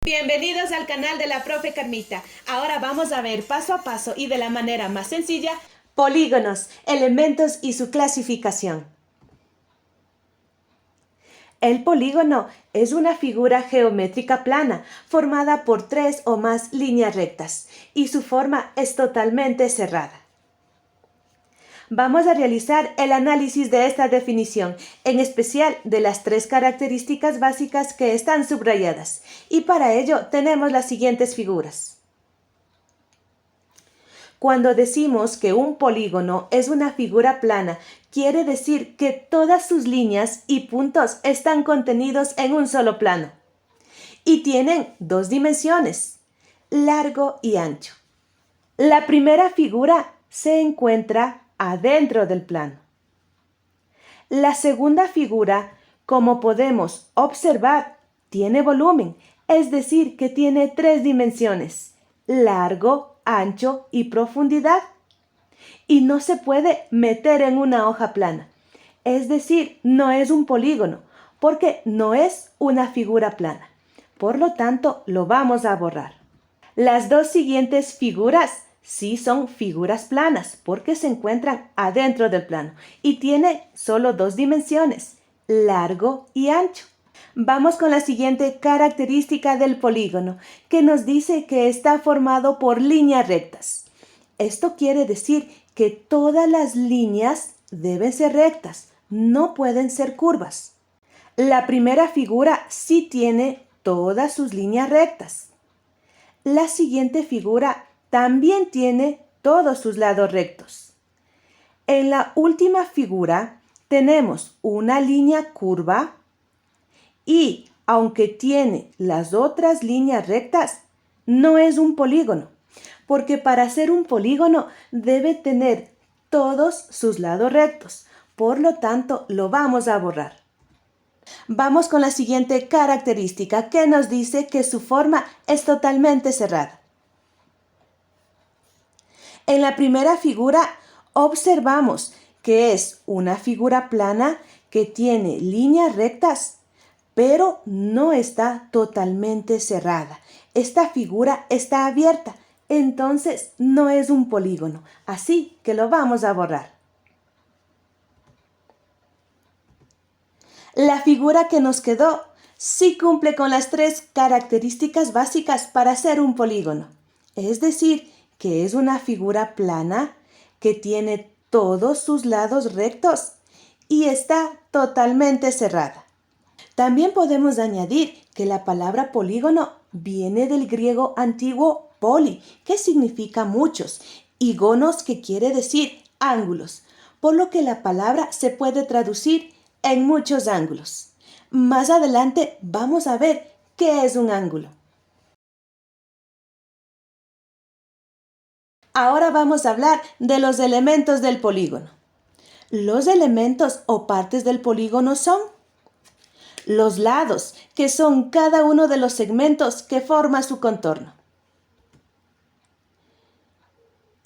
Bienvenidos al canal de la profe Carmita. Ahora vamos a ver paso a paso y de la manera más sencilla polígonos, elementos y su clasificación. El polígono es una figura geométrica plana formada por 3 o más líneas rectas y su forma es totalmente cerrada. Vamos a realizar el análisis de esta definición, en especial de las 3 características básicas que están subrayadas, y para ello tenemos las siguientes figuras. Cuando decimos que un polígono es una figura plana, quiere decir que todas sus líneas y puntos están contenidos en un solo plano y tienen 2 dimensiones, largo y ancho. La primera figura se encuentra adentro del plano. La segunda figura, como podemos observar, tiene volumen, es decir, que tiene 3 dimensiones, largo, ancho y profundidad. Y no se puede meter en una hoja plana, es decir, no es un polígono, porque no es una figura plana. Por lo tanto, lo vamos a borrar. Las 2 siguientes figuras sí son figuras planas porque se encuentran adentro del plano y tiene solo 2 dimensiones, largo y ancho. Vamos con la siguiente característica del polígono, que nos dice que está formado por líneas rectas. Esto quiere decir que todas las líneas deben ser rectas, no pueden ser curvas. La primera figura sí tiene todas sus líneas rectas. La siguiente figura también tiene todos sus lados rectos. En la última figura tenemos una línea curva y, aunque tiene las otras líneas rectas, no es un polígono, porque para ser un polígono debe tener todos sus lados rectos. Por lo tanto, lo vamos a borrar. Vamos con la siguiente característica que nos dice que su forma es totalmente cerrada. En la primera figura observamos que es una figura plana que tiene líneas rectas, pero no está totalmente cerrada. Esta figura está abierta, entonces no es un polígono, así que lo vamos a borrar. La figura que nos quedó sí cumple con las 3 características básicas para ser un polígono. Es decir, que es una figura plana que tiene todos sus lados rectos y está totalmente cerrada. También podemos añadir que la palabra polígono viene del griego antiguo poli, que significa muchos, y gonos, que quiere decir ángulos, por lo que la palabra se puede traducir en muchos ángulos. Más adelante vamos a ver qué es un ángulo. Ahora vamos a hablar de los elementos del polígono. Los elementos o partes del polígono son los lados, que son cada uno de los segmentos que forma su contorno.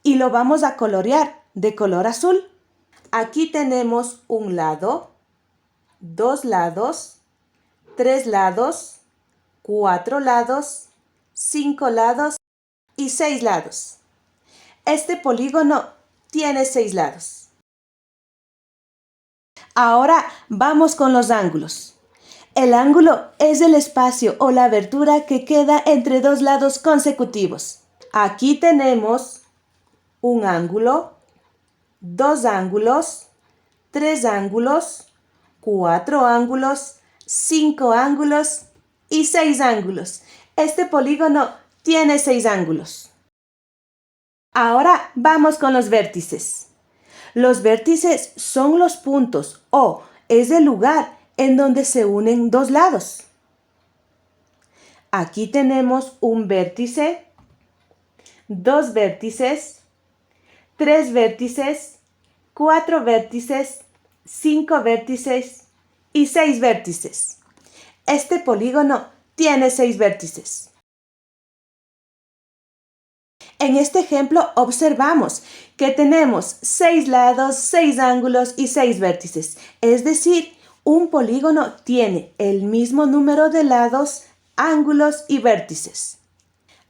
Y lo vamos a colorear de color azul. Aquí tenemos un lado, 2 lados, 3 lados, 4 lados, 5 lados y 6 lados. Este polígono tiene 6 lados. Ahora vamos con los ángulos. El ángulo es el espacio o la abertura que queda entre 2 lados consecutivos. Aquí tenemos un ángulo, 2 ángulos, 3 ángulos, 4 ángulos, 5 ángulos y 6 ángulos. Este polígono tiene 6 ángulos. Ahora vamos con los vértices. Los vértices son los puntos o es el lugar en donde se unen 2 lados. Aquí tenemos un vértice, 2 vértices, 3 vértices, 4 vértices, 5 vértices y 6 vértices. Este polígono tiene 6 vértices. En este ejemplo observamos que tenemos 6 lados, 6 ángulos y 6 vértices. Es decir, un polígono tiene el mismo número de lados, ángulos y vértices.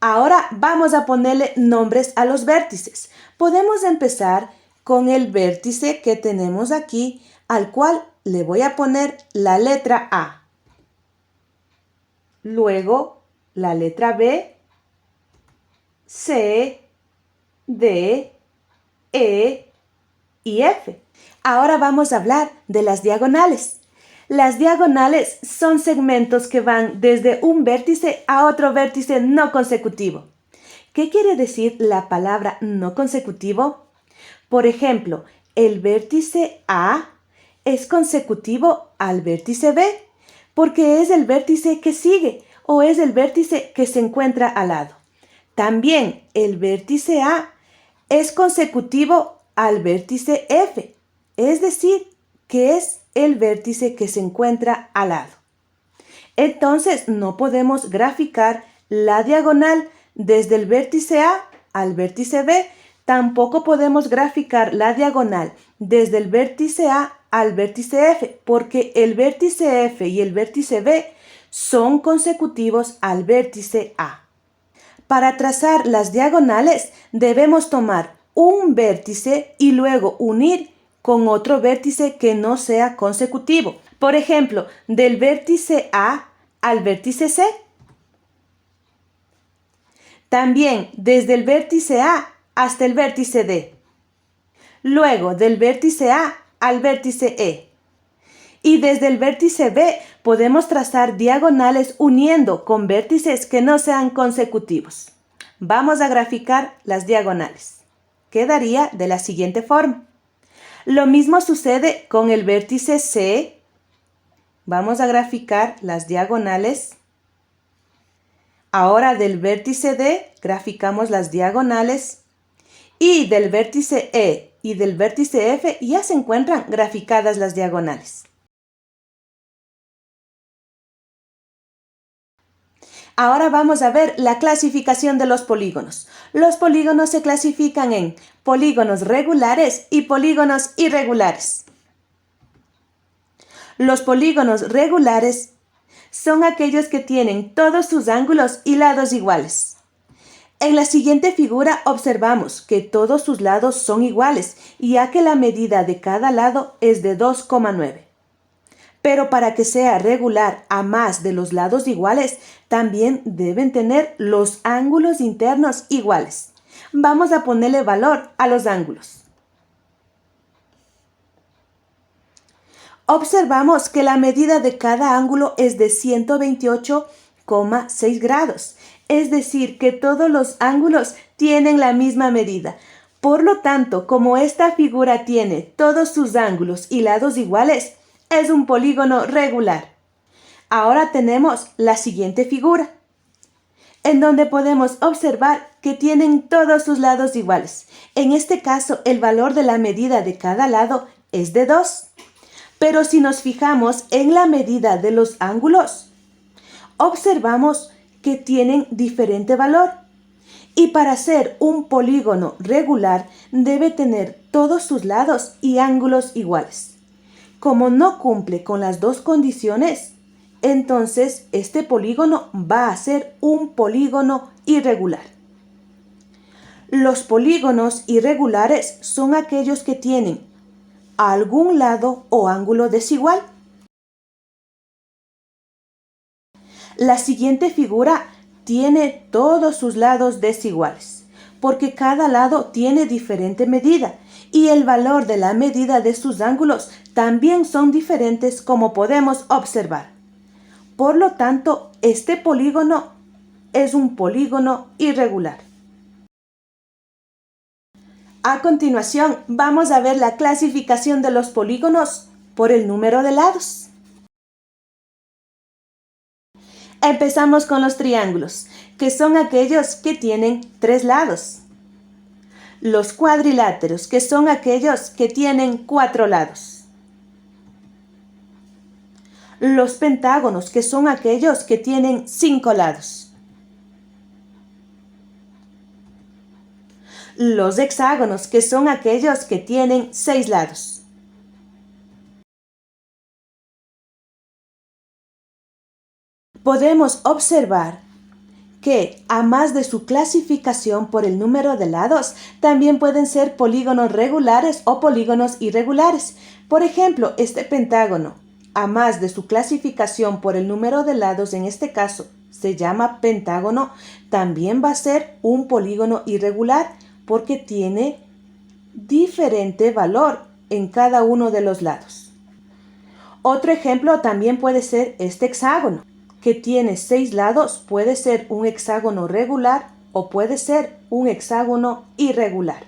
Ahora vamos a ponerle nombres a los vértices. Podemos empezar con el vértice que tenemos aquí, al cual le voy a poner la letra A. Luego la letra B, C, D, E y F. Ahora vamos a hablar de las diagonales. Las diagonales son segmentos que van desde un vértice a otro vértice no consecutivo. ¿Qué quiere decir la palabra no consecutivo? Por ejemplo, el vértice A es consecutivo al vértice B porque es el vértice que sigue o es el vértice que se encuentra al lado. También el vértice A es consecutivo al vértice F, es decir, que es el vértice que se encuentra al lado. Entonces, no podemos graficar la diagonal desde el vértice A al vértice B. Tampoco podemos graficar la diagonal desde el vértice A al vértice F, porque el vértice F y el vértice B son consecutivos al vértice A. Para trazar las diagonales debemos tomar un vértice y luego unir con otro vértice que no sea consecutivo. Por ejemplo, del vértice A al vértice C. También desde el vértice A hasta el vértice D. Luego del vértice A al vértice E. Y desde el vértice B podemos trazar diagonales uniendo con vértices que no sean consecutivos. Vamos a graficar las diagonales. Quedaría de la siguiente forma. Lo mismo sucede con el vértice C. Vamos a graficar las diagonales. Ahora del vértice D graficamos las diagonales. Y del vértice E y del vértice F ya se encuentran graficadas las diagonales. Ahora vamos a ver la clasificación de los polígonos. Los polígonos se clasifican en polígonos regulares y polígonos irregulares. Los polígonos regulares son aquellos que tienen todos sus ángulos y lados iguales. En la siguiente figura observamos que todos sus lados son iguales, ya que la medida de cada lado es de 2,9. Pero para que sea regular a más de los lados iguales, también deben tener los ángulos internos iguales. Vamos a ponerle valor a los ángulos. Observamos que la medida de cada ángulo es de 128,6 grados. Es decir, que todos los ángulos tienen la misma medida. Por lo tanto, como esta figura tiene todos sus ángulos y lados iguales, es un polígono regular. Ahora tenemos la siguiente figura, en donde podemos observar que tienen todos sus lados iguales. En este caso, el valor de la medida de cada lado es de 2. Pero si nos fijamos en la medida de los ángulos, observamos que tienen diferente valor. Y para ser un polígono regular, debe tener todos sus lados y ángulos iguales. Como no cumple con las dos condiciones, entonces este polígono va a ser un polígono irregular. Los polígonos irregulares son aquellos que tienen algún lado o ángulo desigual. La siguiente figura tiene todos sus lados desiguales, porque cada lado tiene diferente medida y el valor de la medida de sus ángulos también son diferentes, como podemos observar. Por lo tanto, este polígono es un polígono irregular. A continuación, vamos a ver la clasificación de los polígonos por el número de lados. Empezamos con los triángulos, que son aquellos que tienen 3 lados. Los cuadriláteros, que son aquellos que tienen 4 lados. Los pentágonos, que son aquellos que tienen 5 lados. Los hexágonos, que son aquellos que tienen 6 lados. Podemos observar que, a más de su clasificación por el número de lados, también pueden ser polígonos regulares o polígonos irregulares. Por ejemplo, este pentágono, a más de su clasificación por el número de lados, en este caso se llama pentágono, también va a ser un polígono irregular porque tiene diferente valor en cada uno de los lados. Otro ejemplo también puede ser este hexágono, que tiene 6 lados, puede ser un hexágono regular o puede ser un hexágono irregular.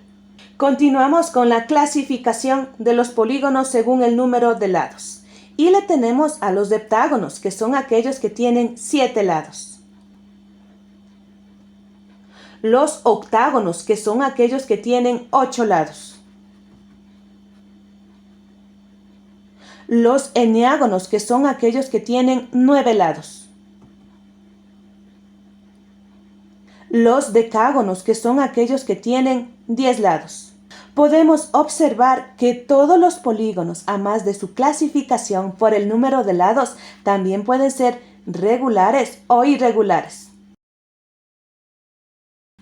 Continuamos con la clasificación de los polígonos según el número de lados. Y le tenemos a los heptágonos, que son aquellos que tienen 7 lados. Los octágonos, que son aquellos que tienen 8 lados. Los eneágonos, que son aquellos que tienen 9 lados. Los decágonos, que son aquellos que tienen 10 lados. Podemos observar que todos los polígonos, a más de su clasificación por el número de lados, también pueden ser regulares o irregulares.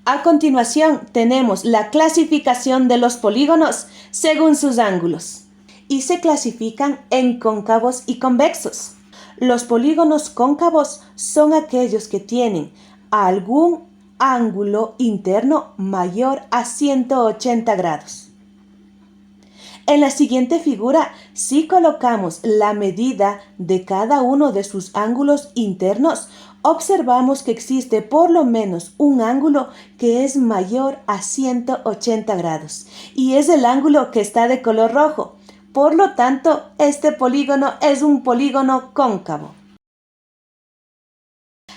A continuación, tenemos la clasificación de los polígonos según sus ángulos. Y se clasifican en cóncavos y convexos. Los polígonos cóncavos son aquellos que tienen algún ángulo interno mayor a 180 grados. En la siguiente figura, si colocamos la medida de cada uno de sus ángulos internos, observamos que existe por lo menos un ángulo que es mayor a 180 grados y es el ángulo que está de color rojo. Por lo tanto, este polígono es un polígono cóncavo.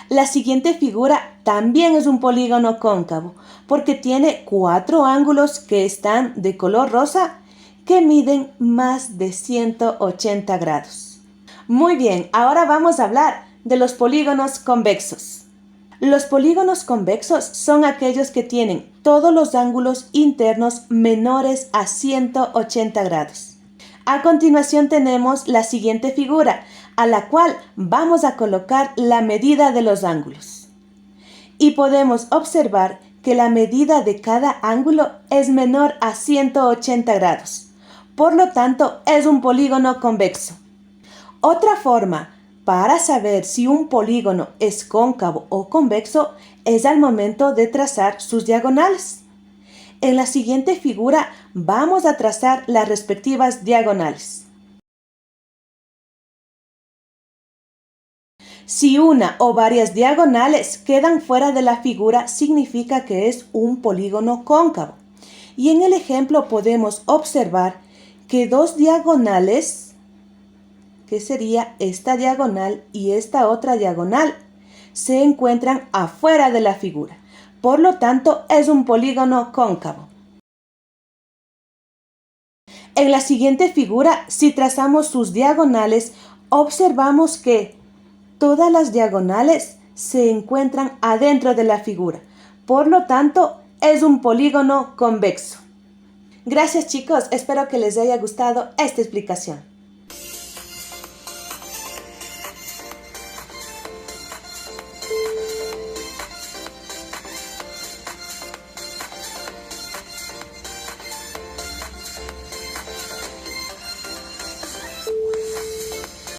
La siguiente figura también es un polígono cóncavo porque tiene 4 ángulos que están de color rosa que miden más de 180 grados. Muy bien, ahora vamos a hablar de los polígonos convexos. Los polígonos convexos son aquellos que tienen todos los ángulos internos menores a 180 grados. A continuación tenemos la siguiente figura, a la cual vamos a colocar la medida de los ángulos. Y podemos observar que la medida de cada ángulo es menor a 180 grados. Por lo tanto, es un polígono convexo. Otra forma para saber si un polígono es cóncavo o convexo es al momento de trazar sus diagonales. En la siguiente figura vamos a trazar las respectivas diagonales. Si una o varias diagonales quedan fuera de la figura, significa que es un polígono cóncavo. Y en el ejemplo podemos observar que 2 diagonales, que sería esta diagonal y esta otra diagonal, se encuentran afuera de la figura. Por lo tanto, es un polígono cóncavo. En la siguiente figura, si trazamos sus diagonales, observamos que todas las diagonales se encuentran adentro de la figura. Por lo tanto, es un polígono convexo. Gracias chicos, espero que les haya gustado esta explicación.